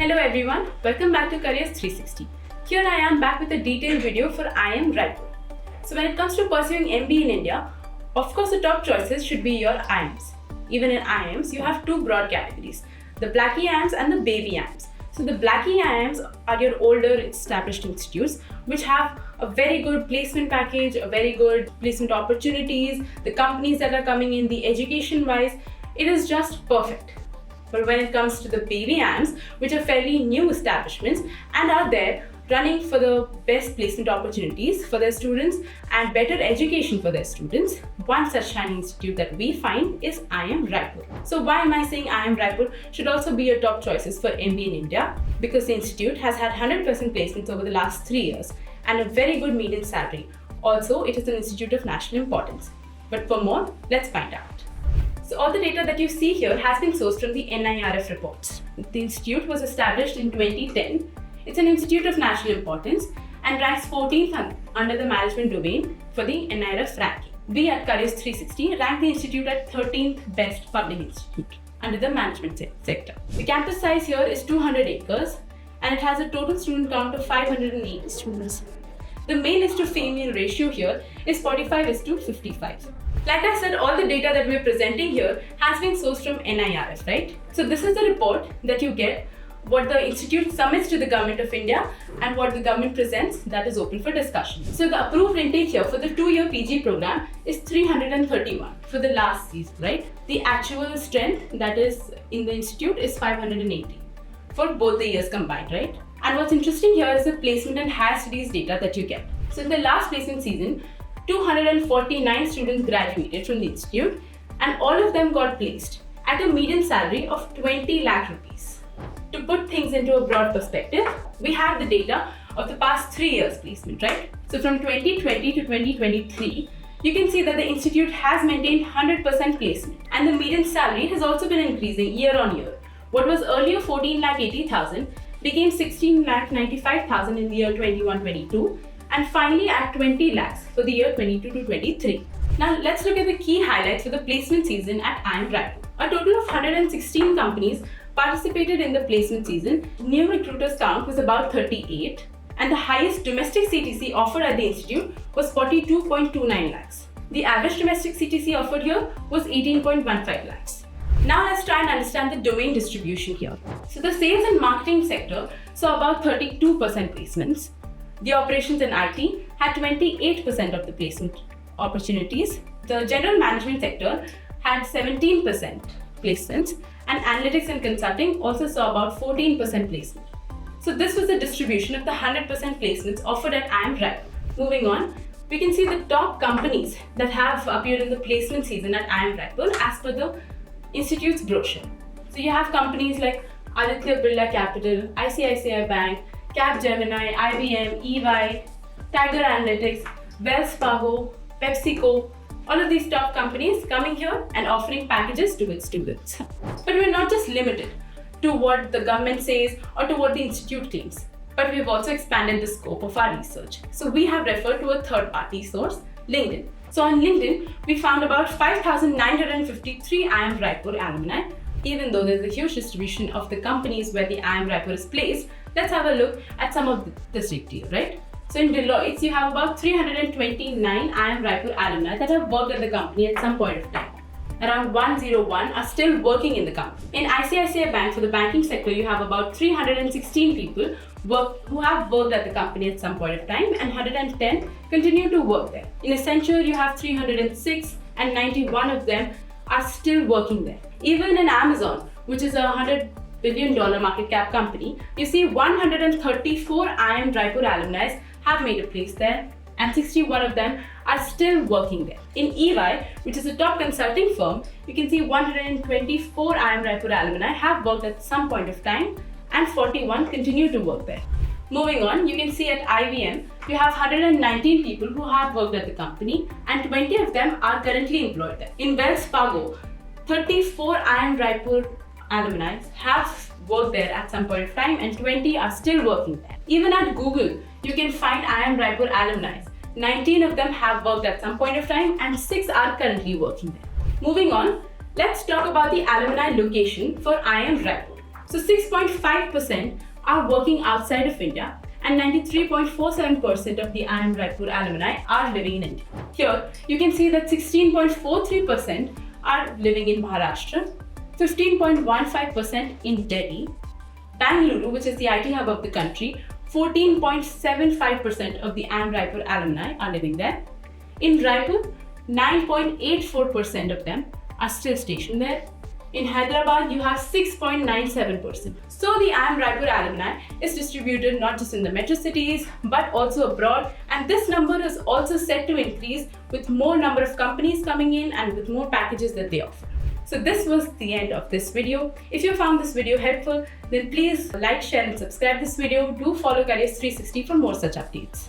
Hello everyone, welcome back to Careers 360. Here I am back with a detailed video for IIM Raipur. So when it comes to pursuing MBA in India, of course the top choices should be your IIMs. Even in IIMs, you have two broad categories, the Black IIMs and the Baby IIMs. So the Black IIMs are your older established institutes which have a very good placement package, a very good placement opportunities, the companies that are coming in, the education wise, it is just perfect. But when it comes to the Baby IIMs, which are fairly new establishments and are there running for the best placement opportunities for their students and better education for their students, one such shining institute that we find is IIM Raipur. So why am I saying IIM Raipur should also be your top choices for MBA in India? Because the institute has had 100% placements over the last 3 years and a very good median salary. Also, it is an institute of national importance. But for more, let's find out. So all the data that you see here has been sourced from the NIRF reports. The institute was established in 2010. It's an institute of national importance and ranks 14th under the management domain for the NIRF ranking. We at Careers 360 rank the institute at 13th best public institute under the management sector. The campus size here is 200 acres and it has a total student count of 580 students. The male is to female ratio here is 45:55. Like I said, all the data that we're presenting here has been sourced from NIRF, right? So this is the report that you get, what the institute submits to the Government of India and what the government presents that is open for discussion. So the approved intake here for the 2-year PG program is 331 for the last season, right? The actual strength that is in the institute is 580 for both the years combined, right? And what's interesting here is the placement and higher studies data that you get. So in the last placement season, 249 students graduated from the institute and all of them got placed at a median salary of 20 lakh rupees. To put things into a broad perspective, we have the data of the past 3 years placement, right? So from 2020 to 2023, you can see that the institute has maintained 100% placement and the median salary has also been increasing year on year. What was earlier 14,80,000 became 16,95,000 in the year 21-22 and finally at 20 lakhs for the year 22 to 23. Now let's look at the key highlights for the placement season at IIM Raipur. A total of 116 companies participated in the placement season. New recruiters count was about 38 and the highest domestic CTC offered at the institute was 42.29 lakhs. The average domestic CTC offered here was 18.15 lakhs. Now let's try and understand the domain distribution here. So the sales and marketing sector saw about 32% placements. The operations in IT had 28% of the placement opportunities. The general management sector had 17% placements and analytics and consulting also saw about 14% placement. So this was the distribution of the 100% placements offered at IIM Raipur. Moving on, we can see the top companies that have appeared in the placement season at IIM Raipur as per the institute's brochure. So you have companies like Aditya Birla Capital, ICICI Bank, Capgemini, IBM, EY, Tiger Analytics, Wells Fargo, PepsiCo, all of these top companies coming here and offering packages to its students. But we're not just limited to what the government says or to what the institute claims, but we've also expanded the scope of our research. So we have referred to a third-party source, LinkedIn. So on LinkedIn, we found about 5,953 IIM Raipur alumni. Even though there's a huge distribution of the companies where the IIM Raipur is placed, let's have a look at some of this detail, right? So in Deloitte, you have about 329 IIM Raipur alumni that have worked at the company at some point of time. Around 101 are still working in the company. In ICICI Bank, for the banking sector, you have about 316 people who have worked at the company at some point of time and 110 continue to work there. In Accenture, you have 306 and 91 of them are still working there. Even in Amazon, which is a $100 billion market cap company, you see 134 IIM Raipur alumni have made a place there and 61 of them are still working there. In EY, which is a top consulting firm, you can see 124 IIM Raipur alumni have worked at some point of time and 41 continue to work there. Moving on, you can see at IBM, you have 119 people who have worked at the company and 20 of them are currently employed there. In Wells Fargo, 34 IIM Raipur alumni have worked there at some point of time and 20 are still working there. Even at Google, you can find IIM Raipur alumni. 19 of them have worked at some point of time and 6 are currently working there. Moving on, let's talk about the alumni location for IIM Raipur. So 6.5% are working outside of India, and 93.47% of the IIM Raipur alumni are living in India. Here, you can see that 16.43% are living in Maharashtra, 15.15% in Delhi, Bangalore, which is the IT hub of the country, 14.75% of the IIM Raipur alumni are living there. In Raipur, 9.84% of them are still stationed there. In Hyderabad, you have 6.97%. So the IIM Raipur alumni is distributed not just in the metro cities, but also abroad. And this number is also set to increase with more number of companies coming in and with more packages that they offer. So this was the end of this video. If you found this video helpful, then please like, share and subscribe this video. Do follow Careers 360 for more such updates.